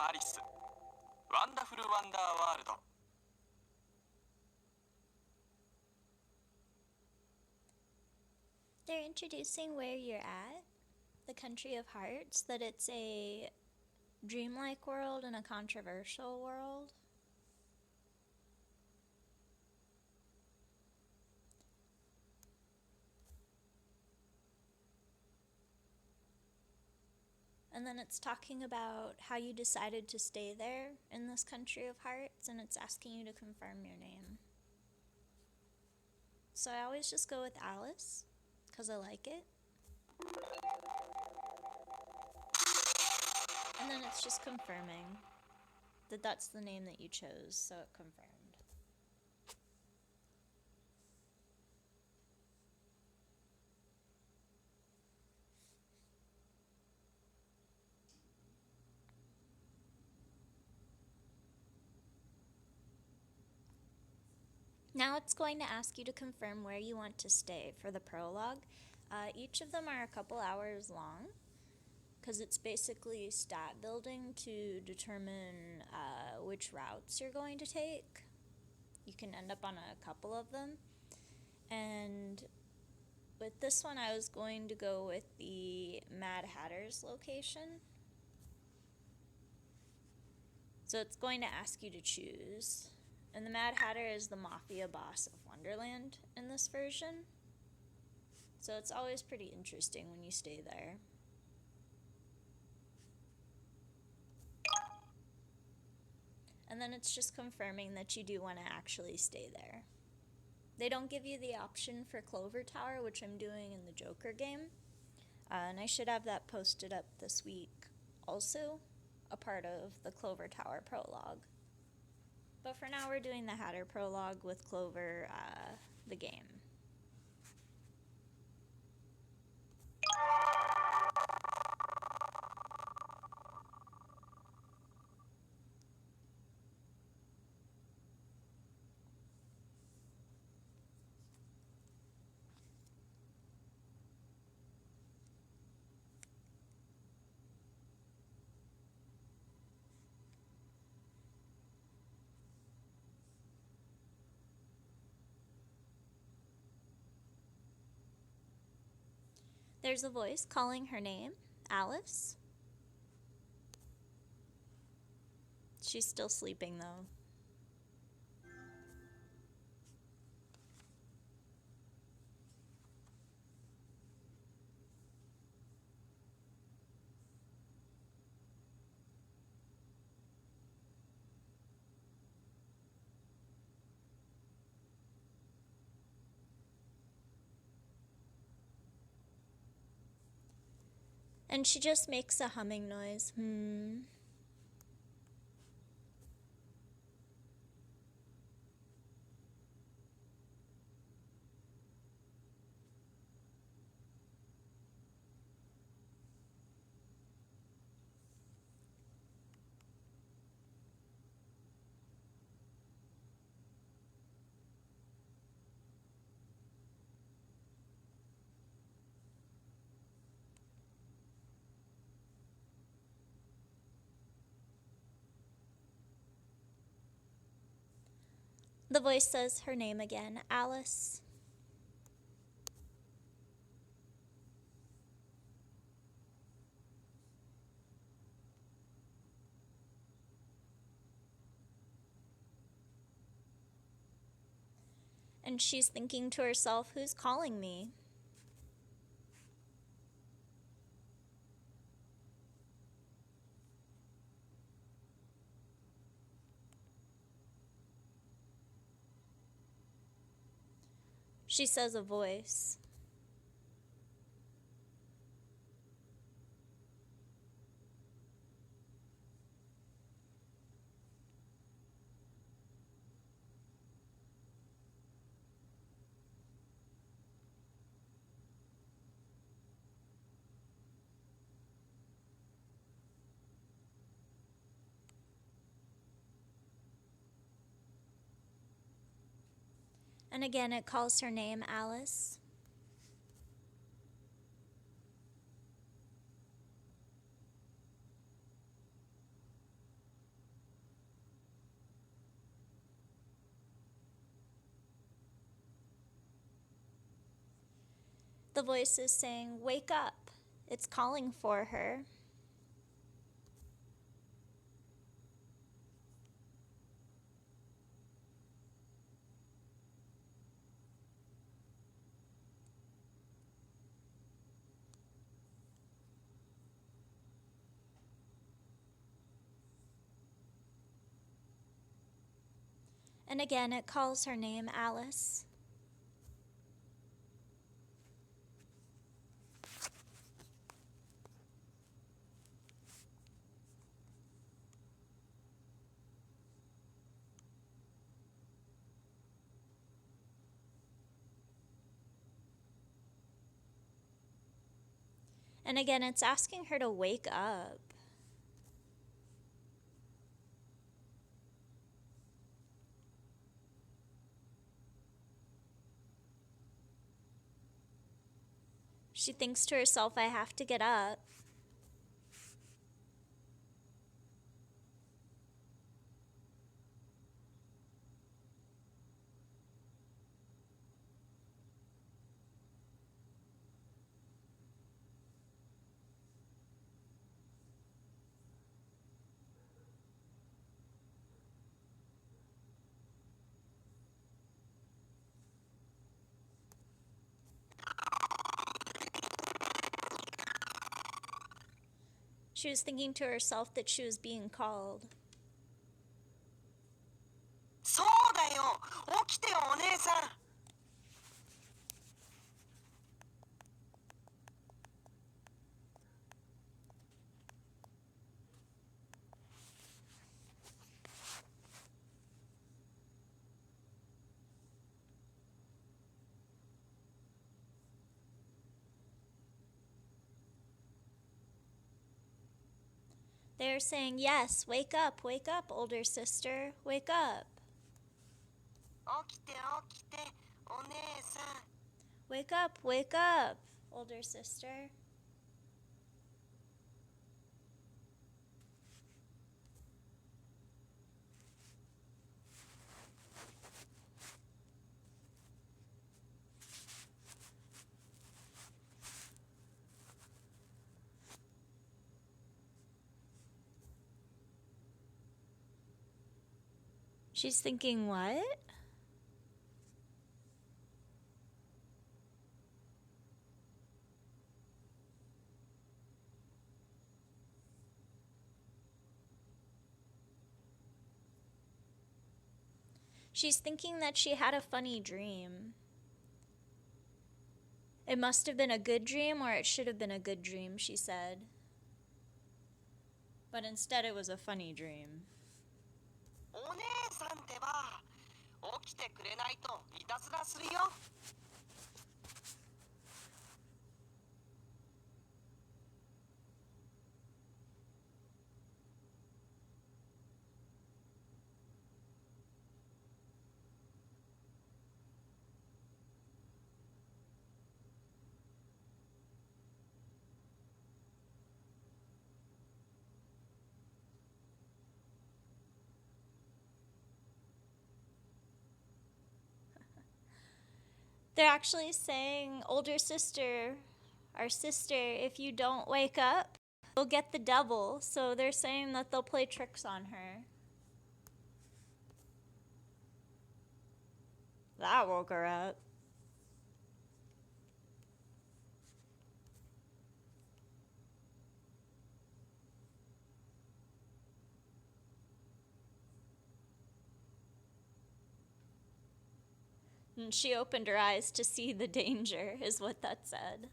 のアリス、ワンダフルワンダーワールド。They're introducing where you're at, the country of hearts, that it's a dreamlike world and a controversial world. And then it's talking about how you decided to stay there in this country of hearts, and it's asking you to confirm your name. So I always just go with Alice, because I like it. And then it's just confirming that that's the name that you chose, so it confirmed. Now it's going to ask you to confirm where you want to stay for the prologue. Each of them are a couple hours long, because it's basically stat building to determine which routes you're going to take. You can end up on a couple of them. And with this one, I was going to go with the Mad Hatter's location. So it's going to ask you to choose. And the Mad Hatter is the Mafia boss of Wonderland in this version. So it's always pretty interesting when you stay there. And then it's just confirming that you do want to actually stay there. They don't give you the option for Clover Tower, which I'm doing in the Joker game. And I should have that posted up this week also, a part of the Clover Tower prologue. But for now, we're doing the Hatter prologue with Clover, the game. There's a voice calling her name, Alice. She's still sleeping though. And she just makes a humming noise. The voice says her name again, Alice. And she's thinking to herself, who's calling me? She says a voice. And again, it calls her name, Alice. The voice is saying, "Wake up." It's calling for her. And again, it calls her name, Alice. And again, it's asking her to wake up. She thinks to herself, I have to get up. She was thinking to herself that she was being called. そうだよ。起きてよ、お姉さん。They're saying, yes, wake up, older sister, wake up. 起きて起きて、お姉さん。Wake up, older sister. She's thinking, what? She's thinking that she had a funny dream. It must have been a good dream, or it should have been a good dream, she said. But instead it was a funny dream. お姉さんってば、起きてくれないといたずらするよ。They're actually saying, older sister, our sister, if you don't wake up, you'll get the devil. So they're saying that they'll play tricks on her. That woke her up. And she opened her eyes to see the danger, is what that said.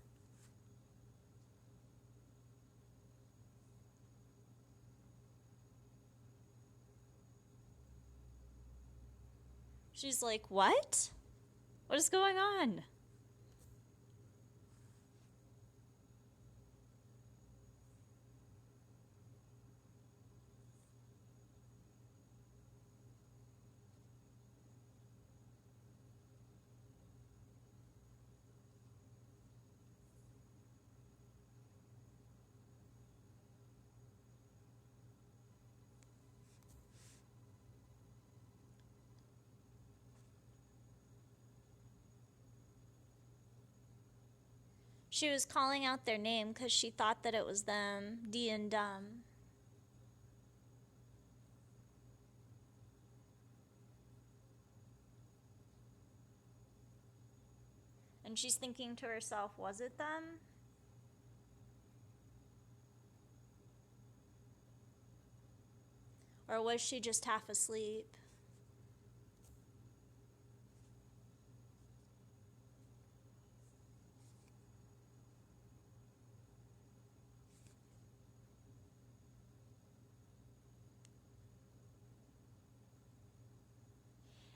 She's like, what? What is going on? She was calling out their name because she thought that it was them, D and Dumb. And she's thinking to herself, was it them? Or was she just half asleep?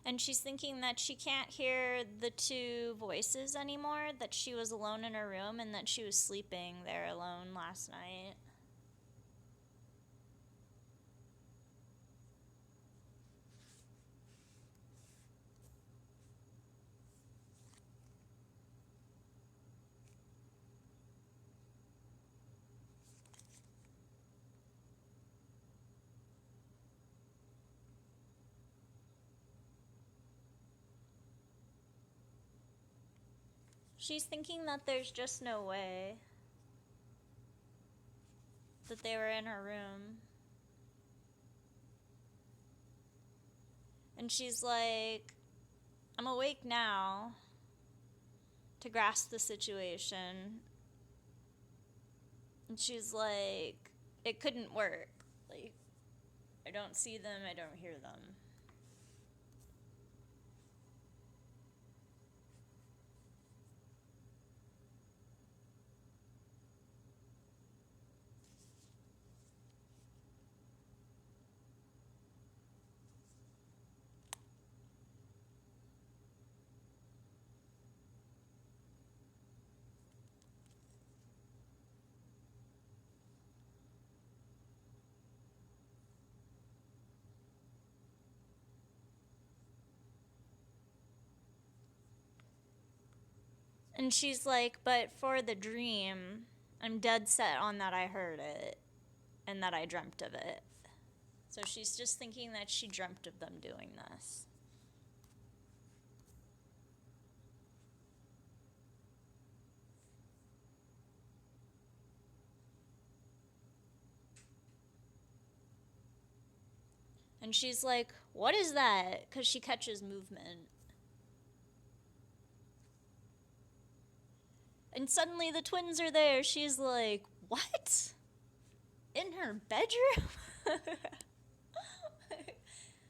And she's thinking that she can't hear the two voices anymore, that she was alone in her room and that she was sleeping there alone last night. She's thinking that there's just no way that they were in her room. And she's like, I'm awake now to grasp the situation. And she's like, it couldn't work. Like, I don't see them, I don't hear them. And she's like, but for the dream, I'm dead set on that I heard it and that I dreamt of it. So she's just thinking that she dreamt of them doing this. And she's like, what is that? Because she catches movement. And suddenly the twins are there. She's like, what? In her bedroom?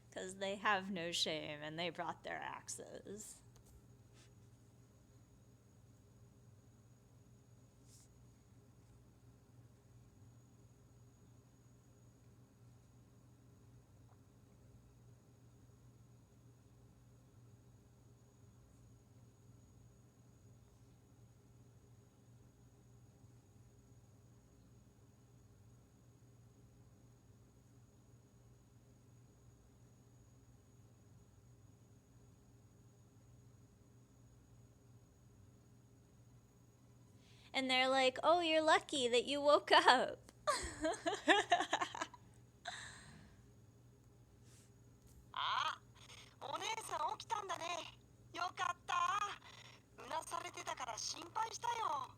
Because they have no shame and they brought their axes. And they're like, oh, you're lucky that you woke up. あ、お姉さん起きたんだね。よかった。うなされてたから心配したよ。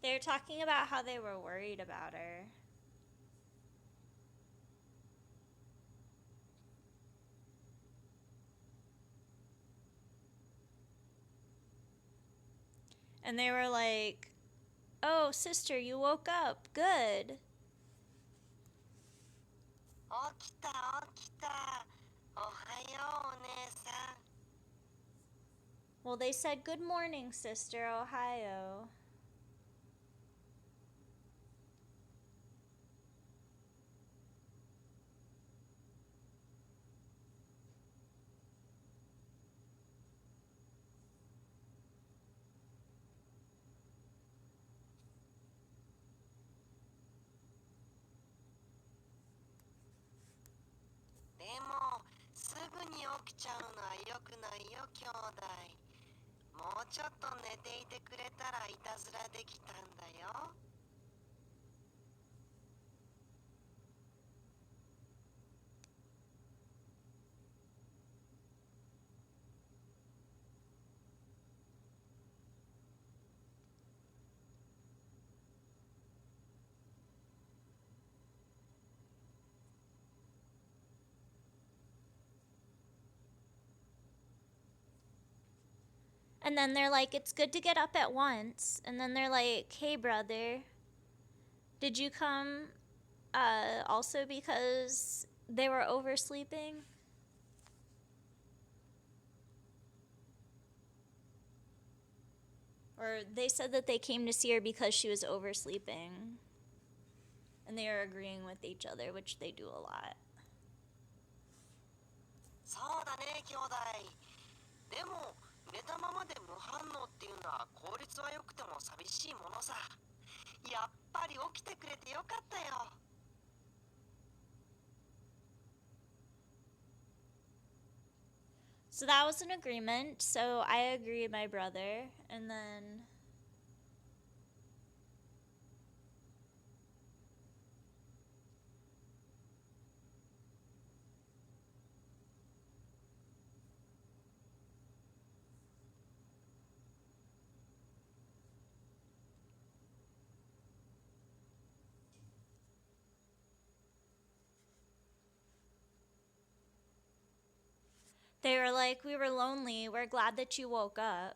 They're talking about how they were worried about her. And they were like, oh, sister, you woke up. Good. 起きた起きた。おはようお姉さん。 Well, they said, good morning, sister, Ohio. もうちょっと寝ていてくれたらいたずらできたんだよ。And then they're like, it's good to get up at once. And then they're like, hey, brother, did you come also because they were oversleeping? Or they said that they came to see her because she was oversleeping. And they are agreeing with each other, which they do a lot. そうだね、兄弟。でも寝たままで無反応っていうのは効率は良くても寂しいものさ。やっぱり起きてくれてよかったよ。So that was an agreement. So I agree, my brother. And then they were like, we were lonely. We're glad that you woke up.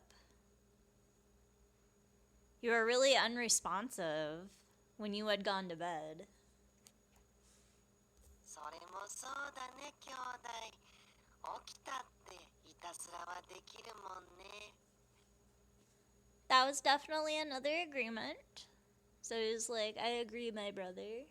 You were really unresponsive when you had gone to bed. それもそうだね、兄弟。起きたっていたずらはできるもんね。That was definitely another agreement. So he was like, I agree, my brother.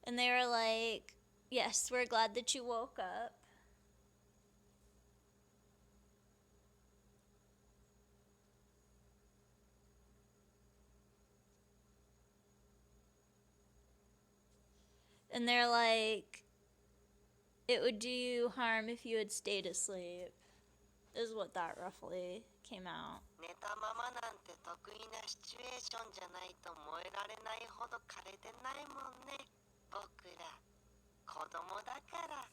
And they were like, yes, we're glad that you woke up. And they're like, it would do you harm if you had stayed asleep, is what that roughly came out. 寝たままなんて得意なシチュエーションじゃないと燃えられないほど枯れてないもんね。僕ら子供だから。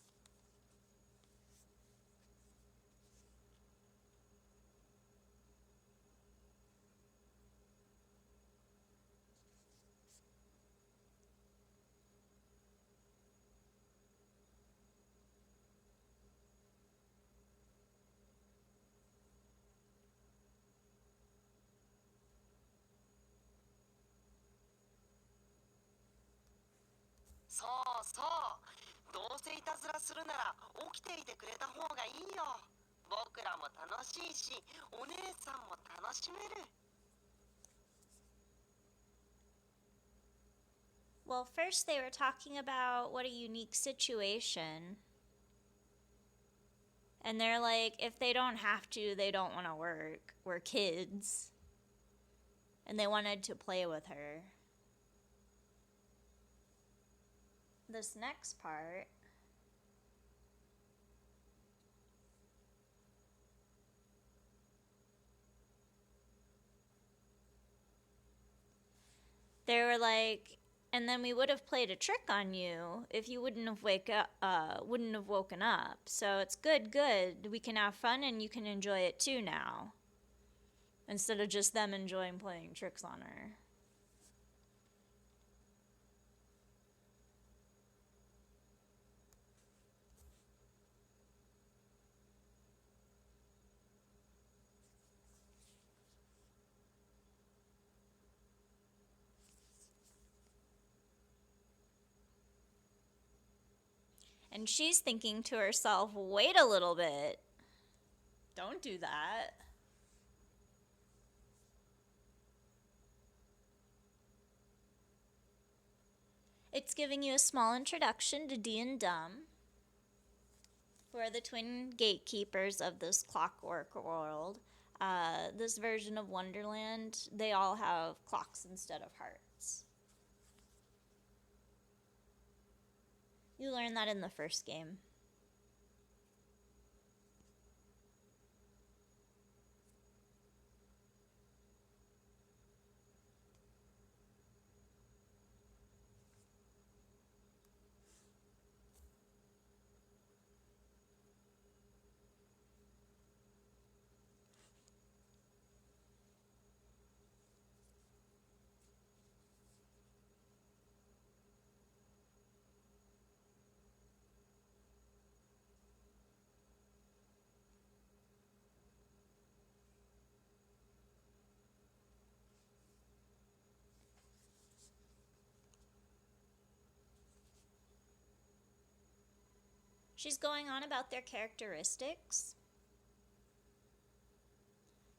そうそう。どうせいたずらするなら起きていてくれた方がいいよ。僕らも楽しいし、お姉さんも楽しめる。Well, first they were talking about what a unique situation. And they're like, if they don't have to, they don't want to work. We're kids. And they wanted to play with her. This next part, they were like, and then we would have played a trick on you if you wouldn't have woken up. So it's good. We can have fun and you can enjoy it too now. Instead of just them enjoying playing tricks on her. And she's thinking to herself, wait a little bit. Don't do that. It's giving you a small introduction to Dee and Dum, who are the twin gatekeepers of this clockwork world. This version of Wonderland, they all have clocks instead of hearts. learned that in the first game. She's going on about their characteristics.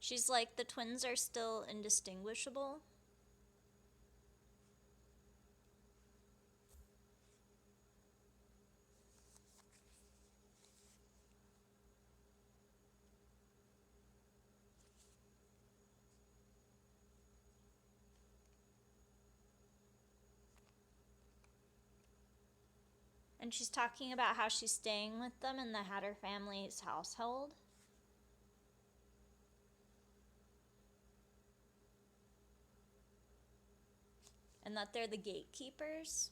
She's like, the twins are still indistinguishable. And she's talking about how she's staying with them in the Hatter family's household. And that they're the gatekeepers.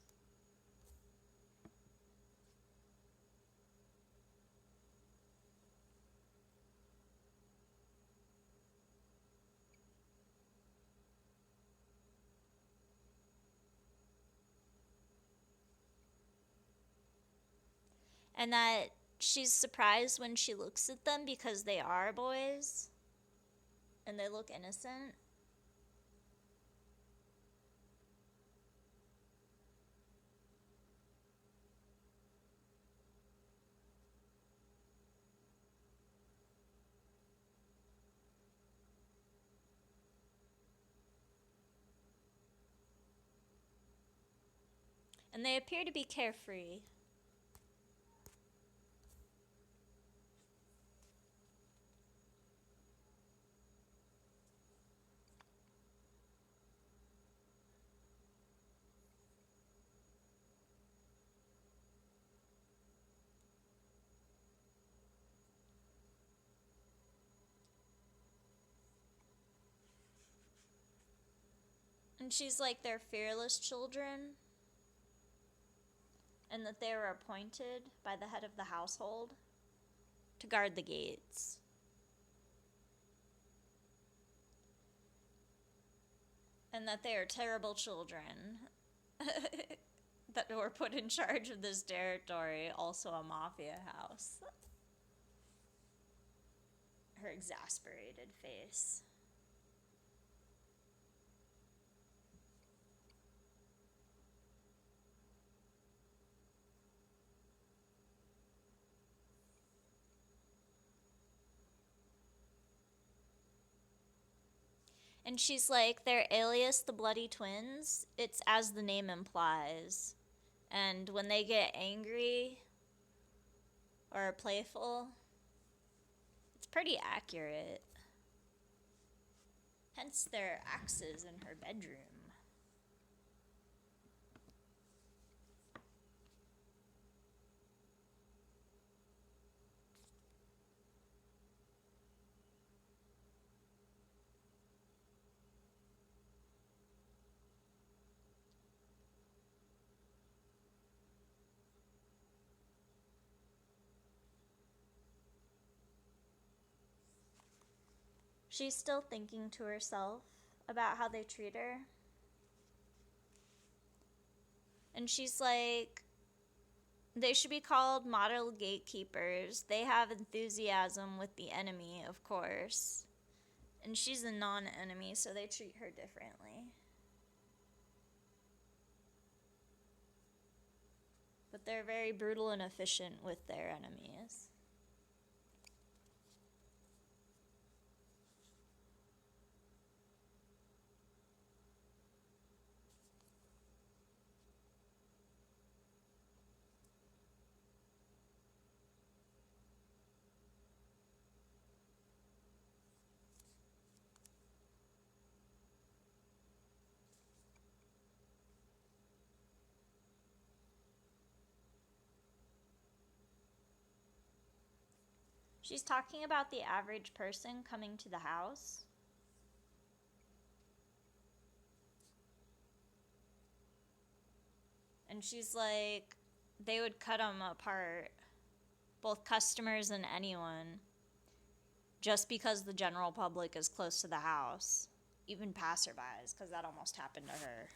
And that she's surprised when she looks at them because they are boys. And they look innocent. And they appear to be carefree. And she's like, they're fearless children. And that they were appointed by the head of the household to guard the gates. And that they are terrible children that were put in charge of this territory, also a mafia house. Her exasperated face. And she's like, they're alias the Bloody Twins. It's as the name implies. And when they get angry or playful, it's pretty accurate. Hence their axes in her bedroom. She's still thinking to herself about how they treat her. And she's like, they should be called model gatekeepers. They have enthusiasm with the enemy, of course. And she's a non-enemy, so they treat her differently. But they're very brutal and efficient with their enemies. She's talking about the average person coming to the house. And she's like, they would cut them apart, both customers and anyone, just because the general public is close to the house. Even passerbys, because that almost happened to her.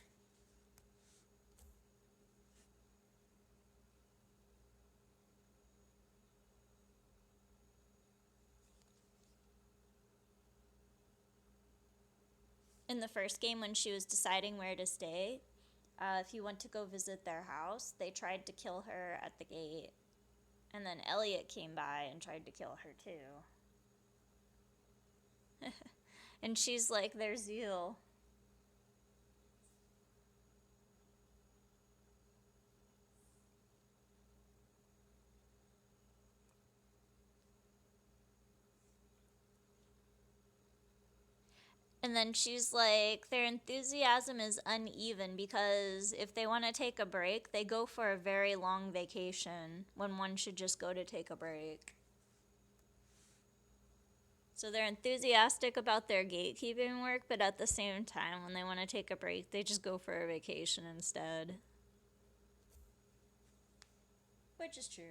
In the first game, when she was deciding where to stay, if you went to go visit their house, they tried to kill her at the gate. And then Elliot came by and tried to kill her too. And she's like, their zeal. And then she's like, their enthusiasm is uneven because if they want to take a break, they go for a very long vacation when one should just go to take a break. So they're enthusiastic about their gatekeeping work, but at the same time, when they want to take a break, they just go for a vacation instead. Which is true.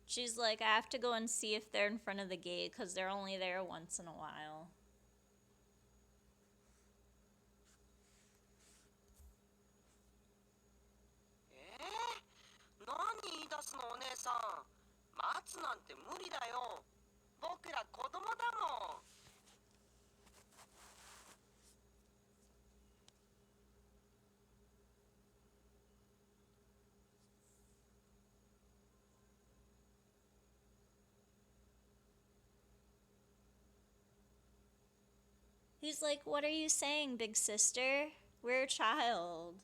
She's like, I have to go and see if they're in front of the gate because they're only there once in a while. He's like, what are you saying, big sister? We're a child.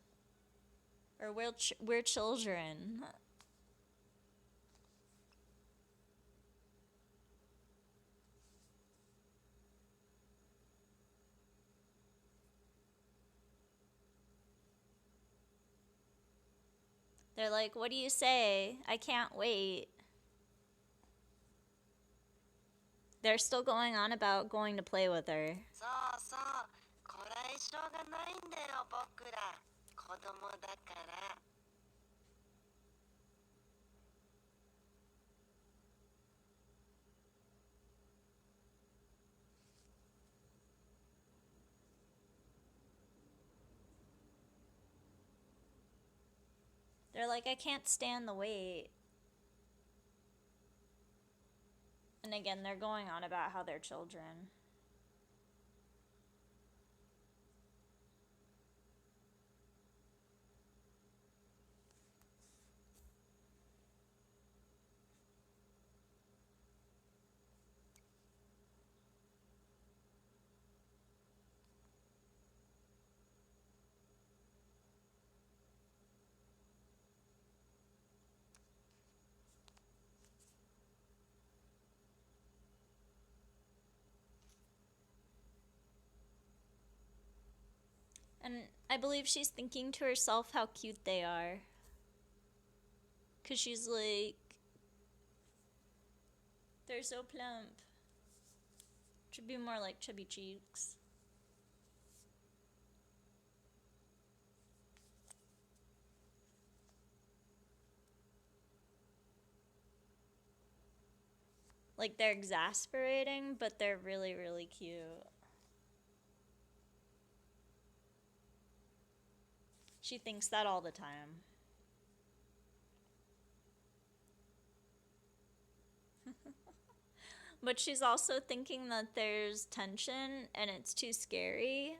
Or we're children. They're like, what do you say? I can't wait. They're still going on about going to play with her. They're like, I can't stand the wait. And again, they're going on about how they're children. And I believe she's thinking to herself how cute they are. Because she's like, they're so plump. Should be more like chubby cheeks. Like, they're exasperating, but they're really, really cute. She thinks that all the time. But she's also thinking that there's tension and it's too scary.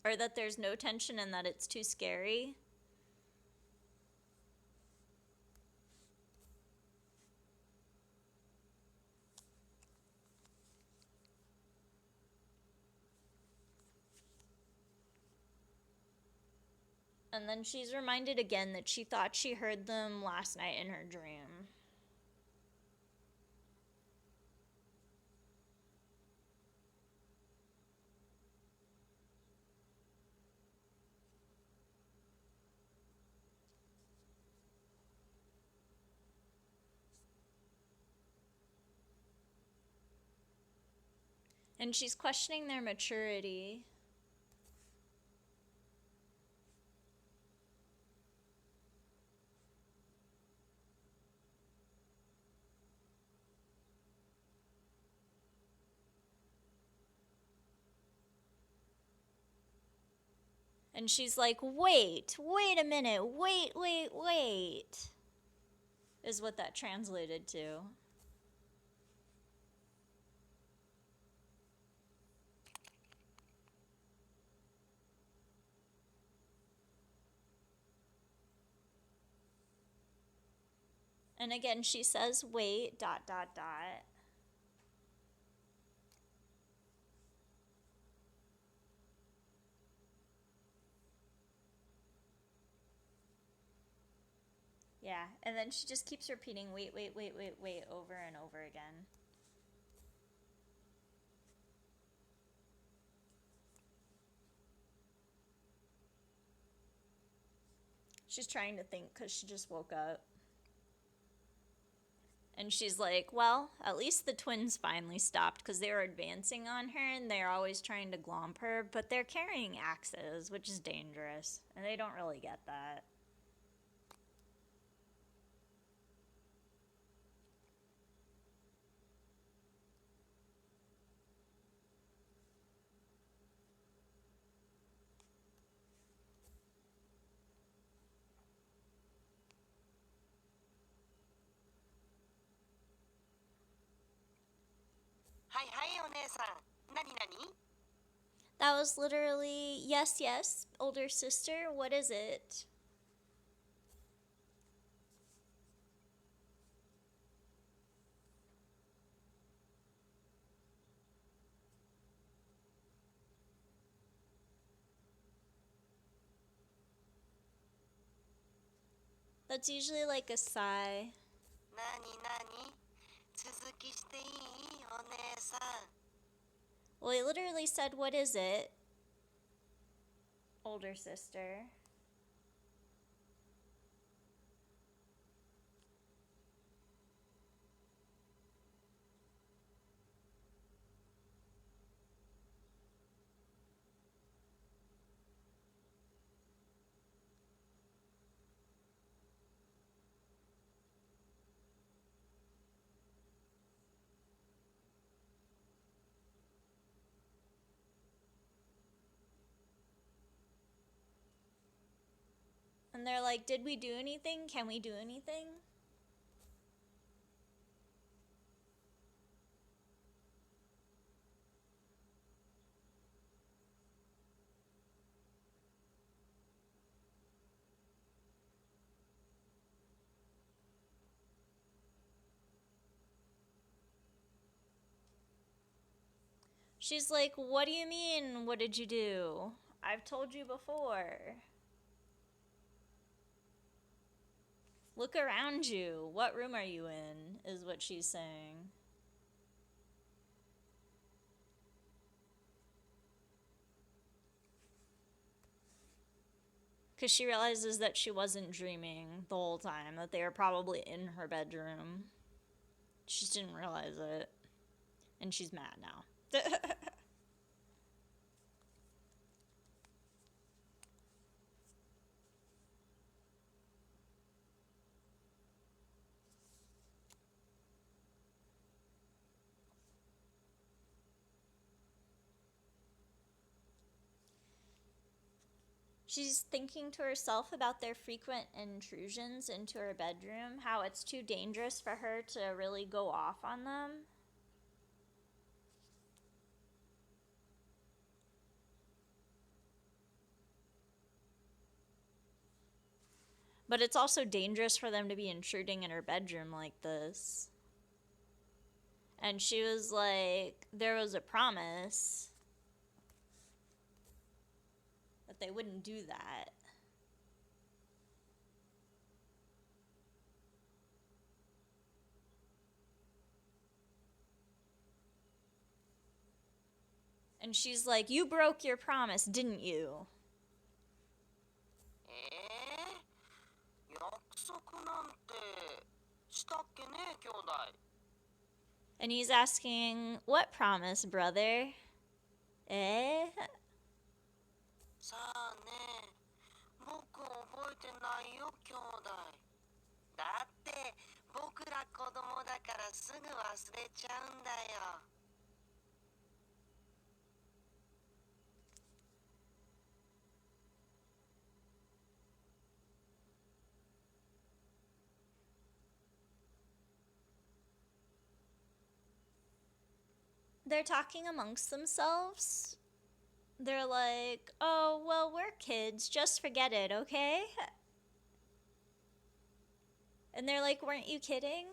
Or that there's no tension and that it's too scary. And then she's reminded again that she thought she heard them last night in her dream. And she's questioning their maturity. And she's like, wait a minute, wait, is what that translated to. And again, she says, wait, ... Yeah, and then she just keeps repeating, wait, over and over again. She's trying to think because she just woke up. And she's like, well, at least the twins finally stopped because they were advancing on her and they're always trying to glomp her, but they're carrying axes, which is dangerous, and they don't really get that. Hi, hi, お姉さん。なになに? That was literally, yes, older sister, what is it? That's usually like a sigh. なになに? 続きしていい? お姉さん。 Well, he literally said, what is it? Older sister. And they're like, did we do anything? Can we do anything? She's like, what do you mean, what did you do? I've told you before. Look around you. What room are you in? Is what she's saying. Because she realizes that she wasn't dreaming the whole time, that they were probably in her bedroom. She just didn't realize it. And she's mad now. She's thinking to herself about their frequent intrusions into her bedroom, how it's too dangerous for her to really go off on them. But it's also dangerous for them to be intruding in her bedroom like this. And she was like, there was a promise that they wouldn't do that. And she's like, you broke your promise, didn't you? 約束なんてしたっけね、兄弟。 And he's asking, what promise, brother? さあね、僕覚えてないよ、兄弟。だって僕ら子供だからすぐ忘れちゃうんだよ。 They're talking amongst themselves. They're like, oh, well, we're kids. Just forget it, okay? And they're like, weren't you kidding?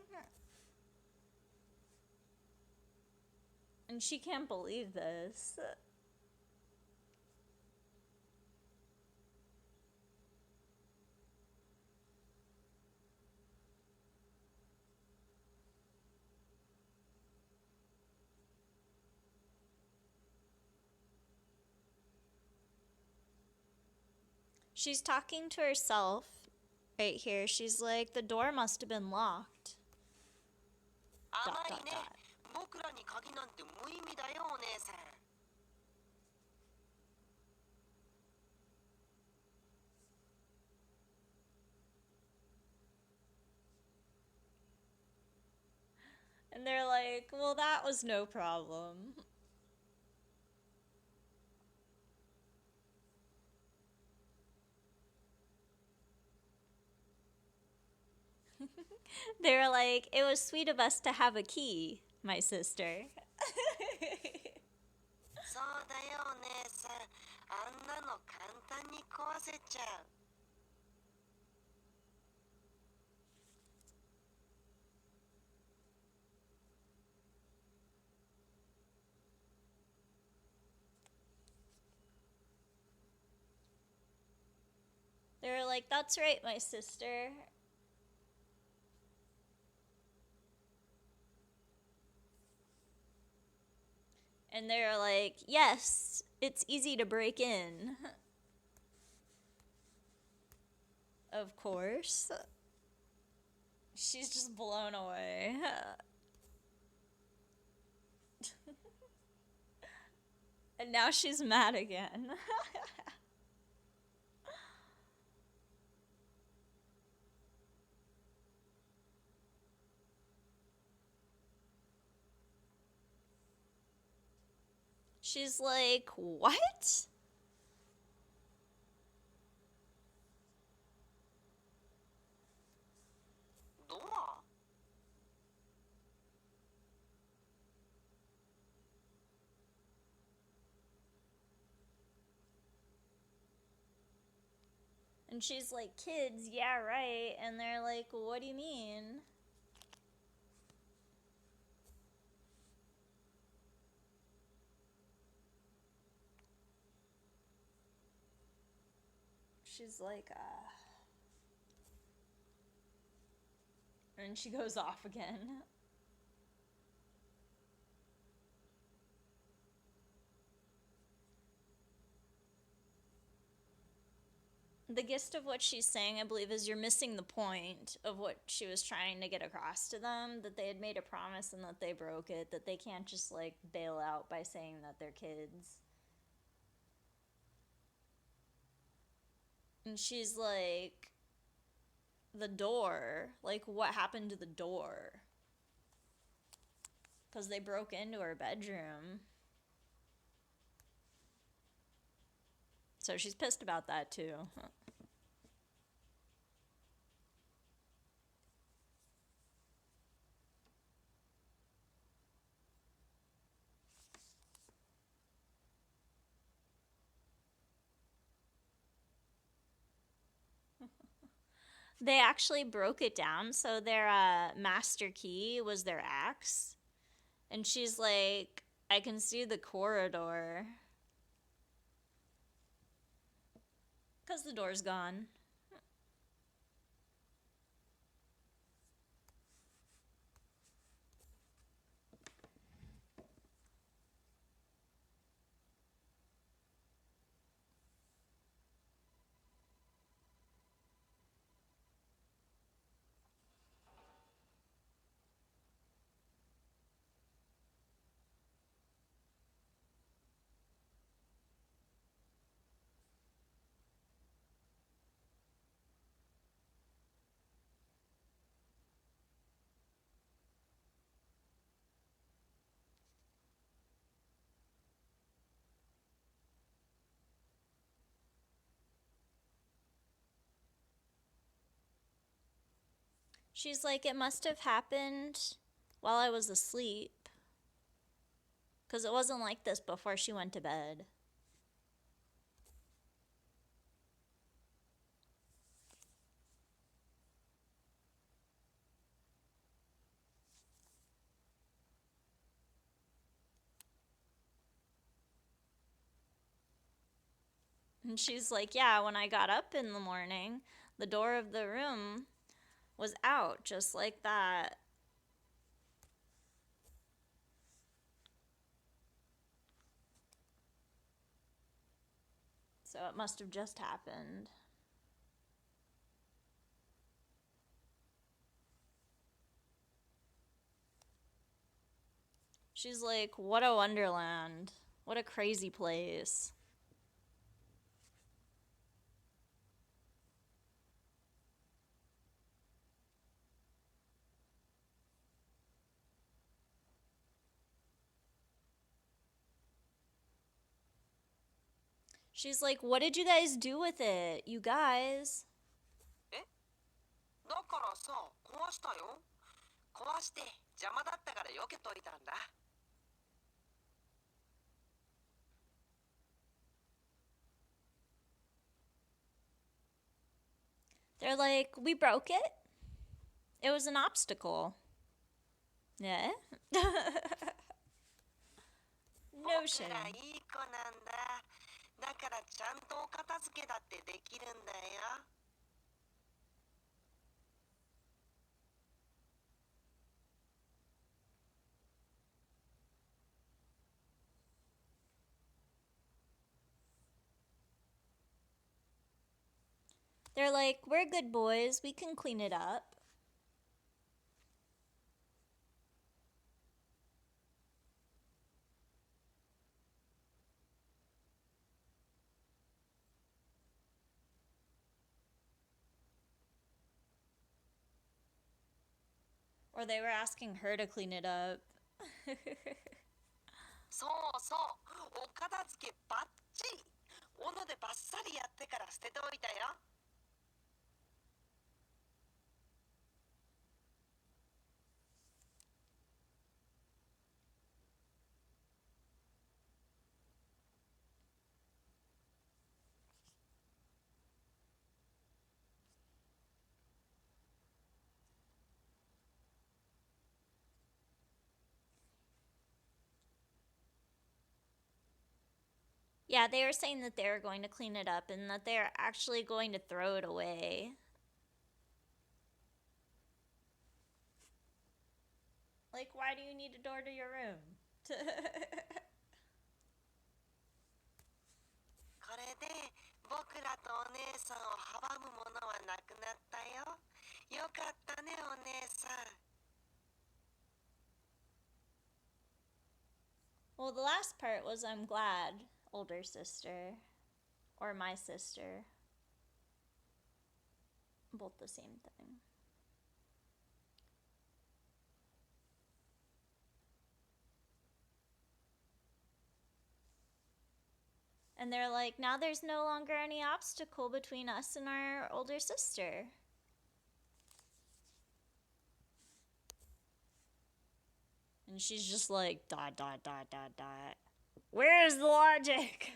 And she can't believe this. She's talking to herself right here. She's like, the door must have been locked. 甘いね。僕らに鍵なんて無意味だよ、お姉さん。 And they're like, well, that was no problem. They were like, it was sweet of us to have a key, my sister. そうだよ、お姉さん。あんなの簡単に壊せちゃう。 They were like, that's right, my sister. And they're like, yes, it's easy to break in. Of course. She's just blown away. And now she's mad again. She's like, what? Door? And she's like, kids, yeah, right. And they're like, what do you mean? She's like, and she goes off again. The gist of what she's saying, I believe, is you're missing the point of what she was trying to get across to them, that they had made a promise and that they broke it, that they can't just, like, bail out by saying that they're kids. And she's like, the door, like, what happened to the door? Because they broke into her bedroom. So she's pissed about that, too. They actually broke it down, so their master key was their axe. And she's like, I can see the corridor. Because the door's gone. She's like, it must have happened while I was asleep. Because it wasn't like this before she went to bed. And she's like, yeah, when I got up in the morning, the door of the room was out just like that. So it must have just happened. She's like, what a wonderland. What a crazy place. She's like, what did you guys do with it? You guys. だからさ、壊したよ。壊して邪魔だったから避けといたんだ。They're like, we broke it? It was an obstacle. Yeah? No 僕ら shame. いい子なんだ。だからちゃんとお片付けだってできるんだよ。They're like, we're good boys. We can clean it up. Or they were asking her to clean it up. そうそう、お片付けバッチリ。斧でバッサリやってから捨てておいたよ。Yeah, they were saying that they were going to clean it up and that they're actually going to throw it away. Like, why do you need a door to your room? これで僕らとお姉さんを阻むものはなくなったよ。よかったね、お姉さん。Well, the last part was I'm glad, older sister. Or my sister. Both the same thing. And they're like, now there's no longer any obstacle between us and our older sister. And she's just like, dot, dot, dot, dot, dot. Where's the logic?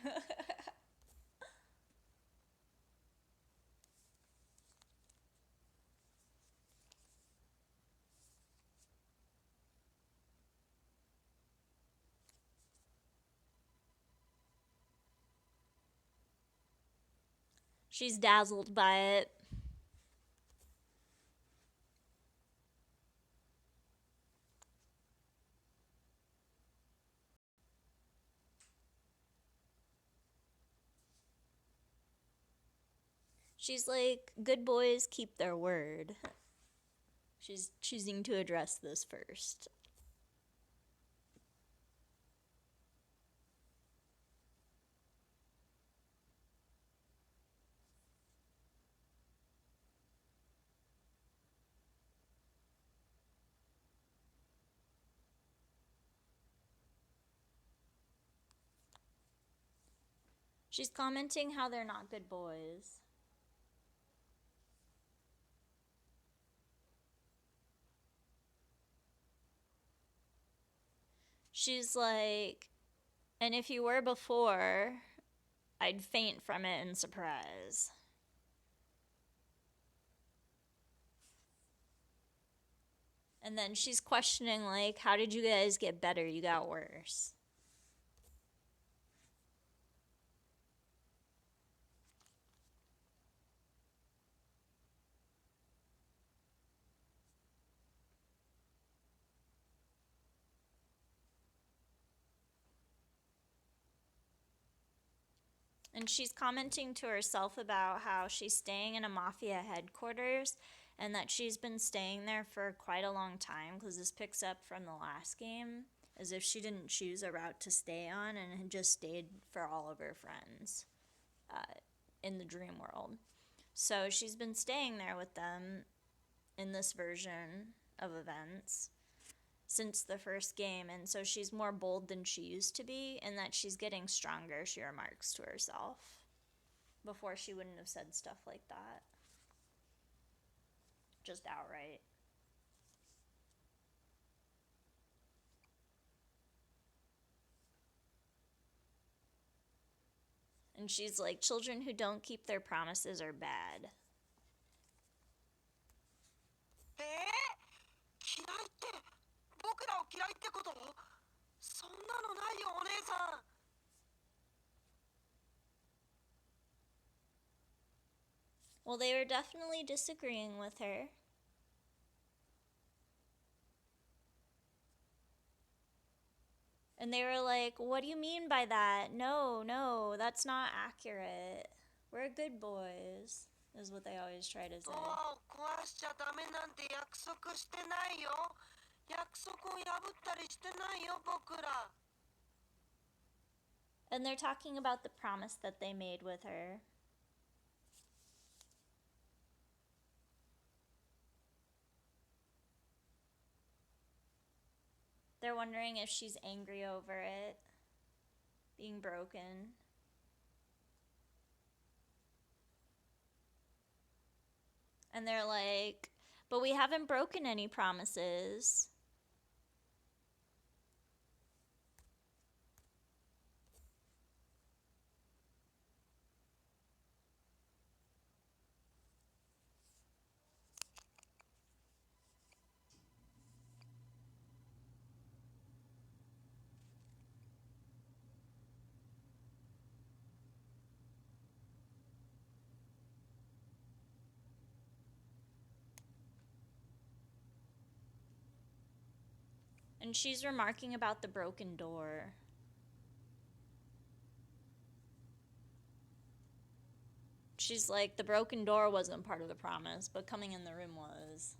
She's dazzled by it. She's like, good boys keep their word. She's choosing to address this first. She's commenting how they're not good boys. She's like, and if you were before, I'd faint from it in surprise. And then she's questioning, like, how did you guys get better? You got worse. And she's commenting to herself about how she's staying in a Mafia headquarters and that she's been staying there for quite a long time, because this picks up from the last game, as if she didn't choose a route to stay on and had just stayed for all of her friends in the dream world. So she's been staying there with them in this version of events since the first game, and so she's more bold than she used to be, and that she's getting stronger, she remarks to herself. Before, she wouldn't have said stuff like that. Just outright. And she's like, children who don't keep their promises are bad. 嫌いって僕らを嫌いってこと？そんなのないよお姉さん。 Well, they were definitely disagreeing with her. And they were like, what do you mean by that? No, that's not accurate. We're good boys, is what they always try to say. ドアを壊しちゃダメなんて約束してないよ。約束を破ったりしてないよ僕ら。 And they're talking about the promise that they made with her. They're wondering if she's angry over it being broken. And they're like, but we haven't broken any promises. And she's remarking about the broken door. She's like, the broken door wasn't part of the promise, but coming in the room was.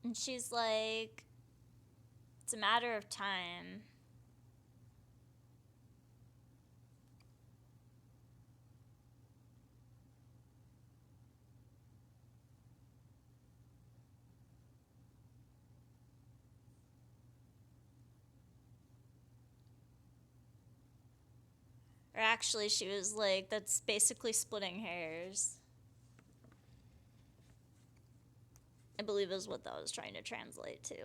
And she's like, it's a matter of time. Or actually, she was like, that's basically splitting hairs. I believe is what that was trying to translate to.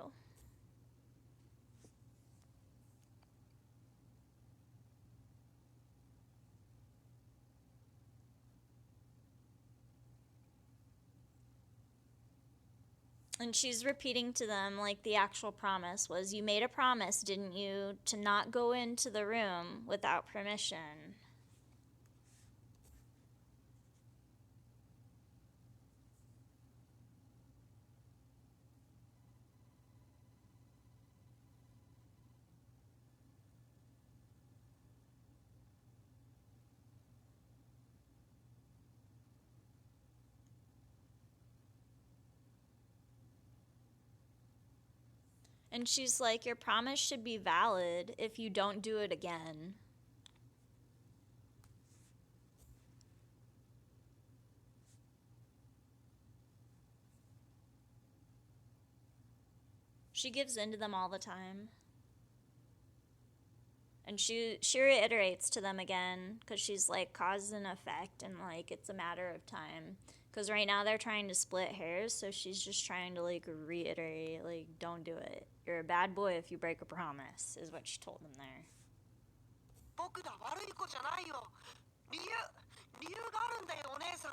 And she's repeating to them, like, the actual promise was, you made a promise, didn't you, to not go into the room without permission. And she's like, your promise should be valid if you don't do it again. She gives in to them all the time. And she reiterates to them again, because she's like, cause and effect, and like, it's a matter of time. Because right now they're trying to split hairs, so she's just trying to like reiterate, like, don't do it. You're a bad boy if you break a promise, is what she told them there. 僕が悪い子じゃないよ。理由があるんだよ、お姉さん。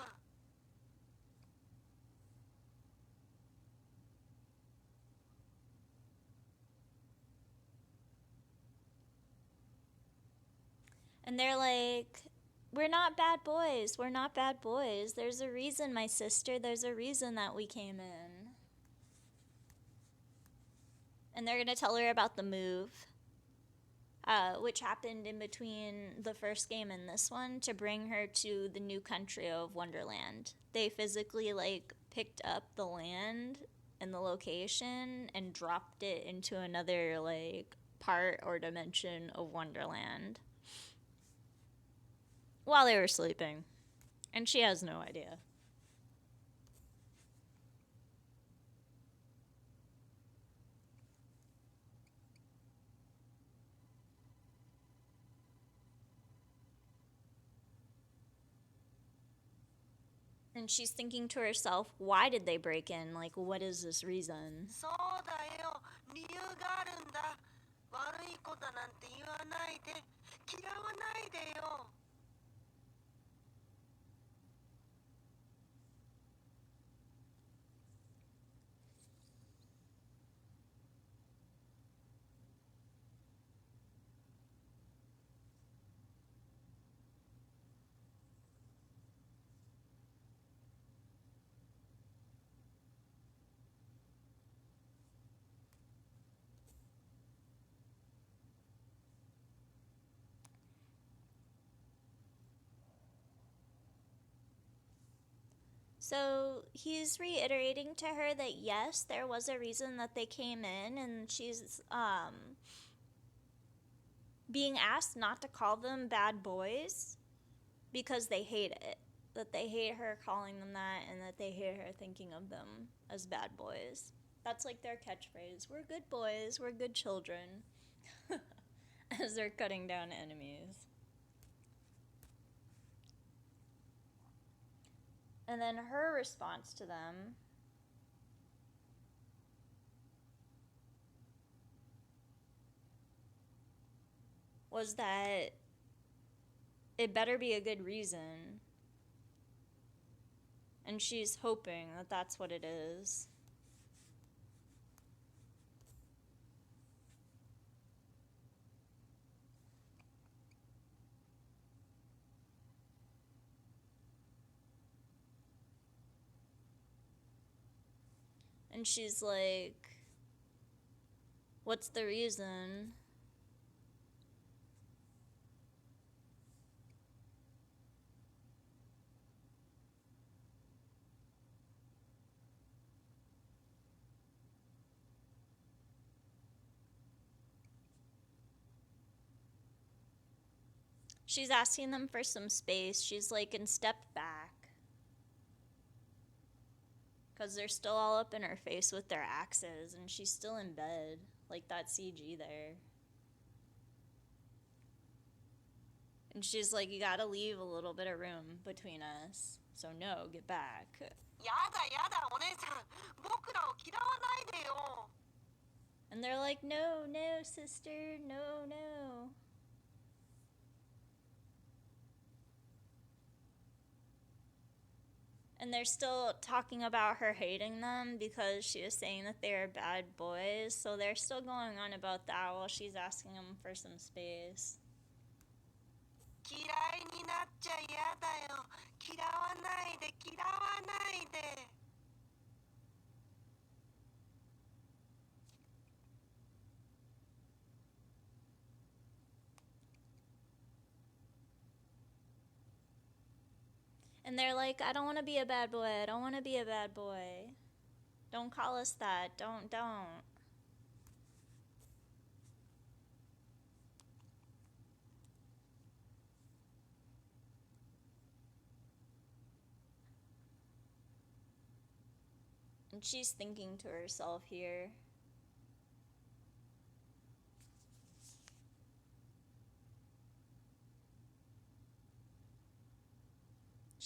And they're like, we're not bad boys. We're not bad boys. There's a reason, my sister. There's a reason that we came in. And they're going to tell her about the move, which happened in between the first game and this one, to bring her to the new country of Wonderland. They physically, like, picked up the land and the location and dropped it into another, like, part or dimension of Wonderland while they were sleeping. And she has no idea. And she's thinking to herself, why did they break in? Like, what is this reason? そうだよ、理由があるんだ。悪い子だなんて言わないで。嫌わないでよ。So he's reiterating to her that yes, there was a reason that they came in, and she's being asked not to call them bad boys because they hate it. That they hate her calling them that, and that they hate her thinking of them as bad boys. That's like their catchphrase. We're good boys, we're good children. As they're cutting down enemies. And then her response to them was that it better be a good reason. And she's hoping that that's what it is. And she's like, what's the reason? She's asking them for some space. She's like, and step back. Because they're still all up in her face with their axes, and she's still in bed. Like that CG there. And she's like, you gotta leave a little bit of room between us. So no, get back. やだ、お姉さん。僕らを嫌わないでよ。 And they're like, no, sister, no. And they're still talking about her hating them because she was saying that they were bad boys. So they're still going on about that while she's asking them for some space. 嫌いになっちゃ嫌だよ。嫌わないで。 And they're like, I don't want to be a bad boy. I don't want to be a bad boy. Don't call us that. Don't. And she's thinking to herself here.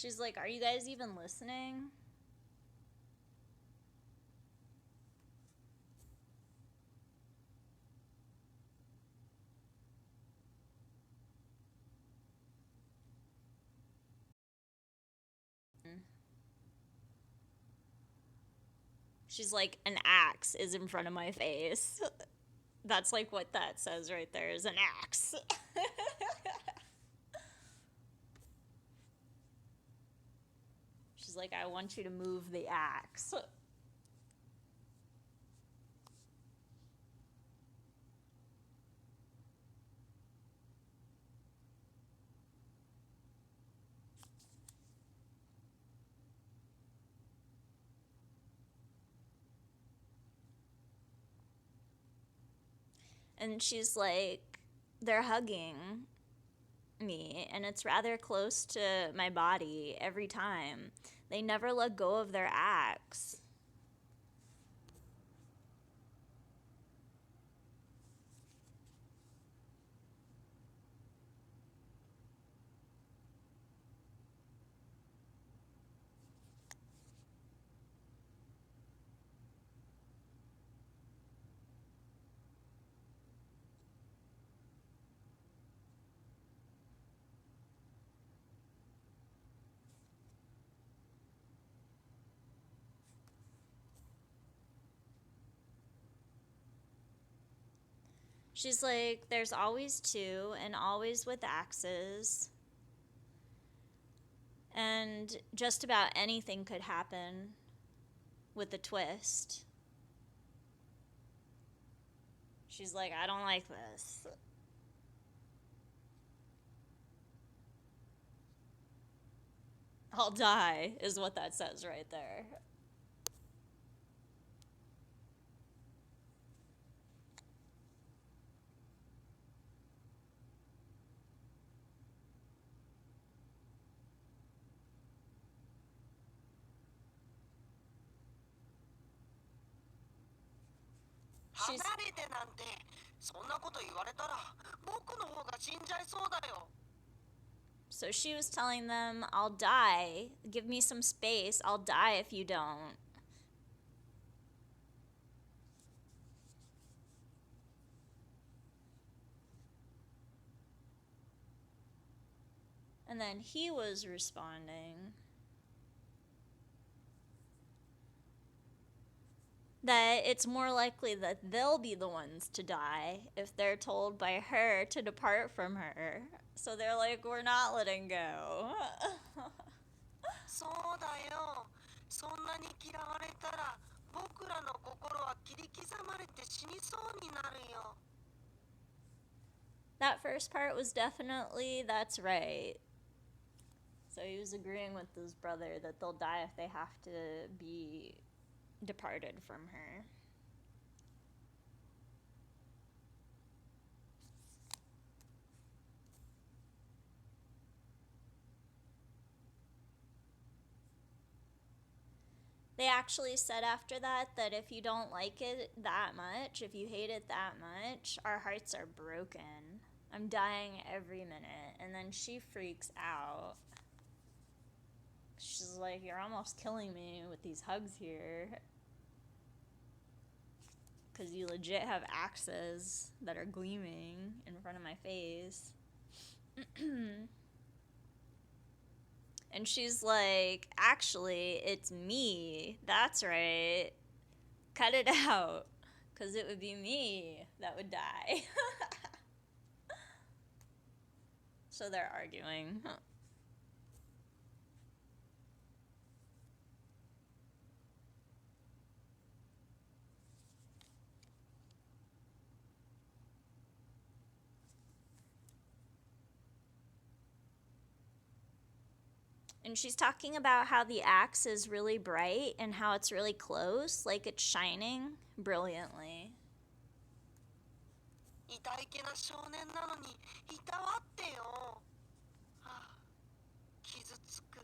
She's like, are you guys even listening? She's like, an axe is in front of my face. That's like what that says right there, is an axe. She's like, I want you to move the axe. And she's like, they're hugging me, and it's rather close to my body every time. They never let go of their axe. She's like, there's always two, and always with axes. And just about anything could happen with a twist. She's like, I don't like this. I'll die, is what that says right there. She's, 離れてなんてそんなこと言われたら僕の方が死んじゃいそうだよ so she was telling them, I'll die. Give me some space. I'll die if you don't. And then he was responding that it's more likely that they'll be the ones to die if they're told by her to depart from her. So they're like, we're not letting go. そうだよそんなに嫌われたら僕らの心は切り刻まれて死にそうになるよ That first part was definitely, that's right. So he was agreeing with his brother that they'll die if they have to be departed from her. They actually said after that if you don't like it that much, if you hate it that much, our hearts are broken. I'm dying every minute. And then she freaks out. She's like, you're almost killing me with these hugs here. Because you legit have axes that are gleaming in front of my face. And she's like, actually, it's me. That's right. Cut it out. Because it would be me that would die. So they're arguing. And she's talking about how the axe is really bright and how it's really close, like it's shining brilliantly. 痛いけな少年なのにいたわってよ、はあ、傷つく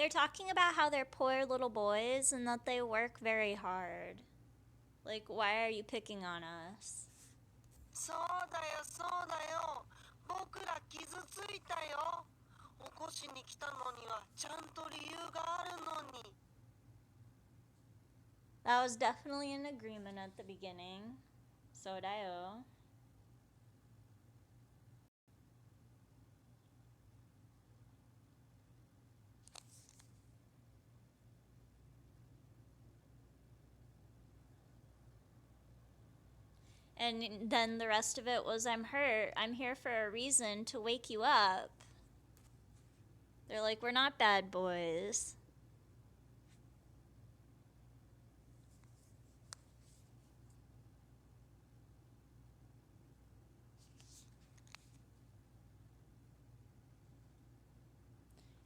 They're talking about how they're poor little boys and that they work very hard. Like, why are you picking on us? そうだよそうだよ僕ら傷ついたよ起こしに来たのにはちゃんと理由があるのに That was definitely an agreement at the beginning. So da yo. And then the rest of it was, I'm hurt. I'm here for a reason to wake you up. They're like, we're not bad boys.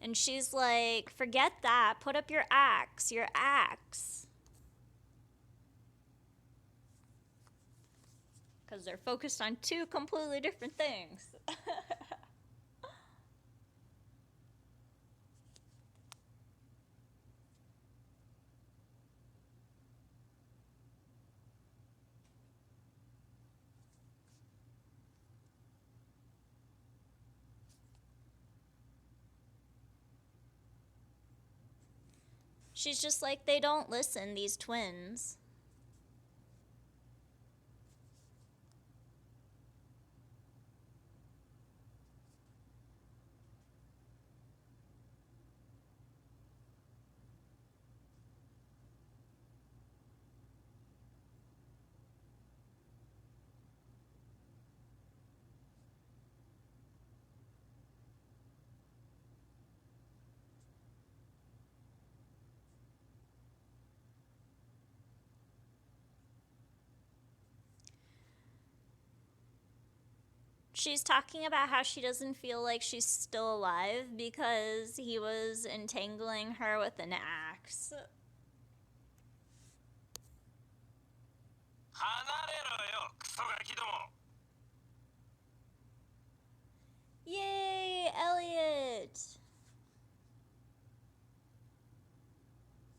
And she's like, forget that. Put up your axe. Your axe. Because they're focused on two completely different things. She's just like, they don't listen, these twins. She's talking about how she doesn't feel like she's still alive because he was entangling her with an axe. 離れろよクソガキども Yay, Elliot!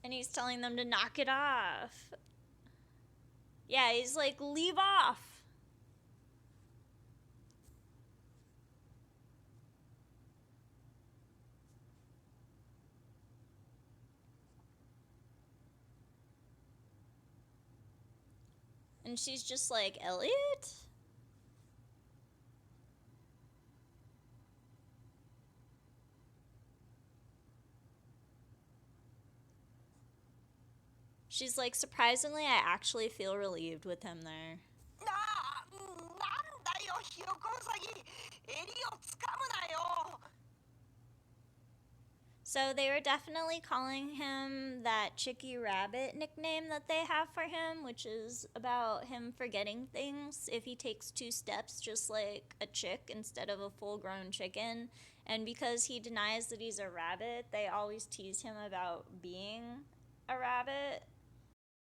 And he's telling them to knock it off. Yeah, he's like, leave off. And she's just like, Elliot? She's like, surprisingly, I actually feel relieved with him there. なんだよひよこウサギ襟をつかむなよ So they were definitely calling him that Chicky Rabbit nickname that they have for him, which is about him forgetting things if he takes 2 steps, just like a chick instead of a full-grown chicken. And because he denies that he's a rabbit, they always tease him about being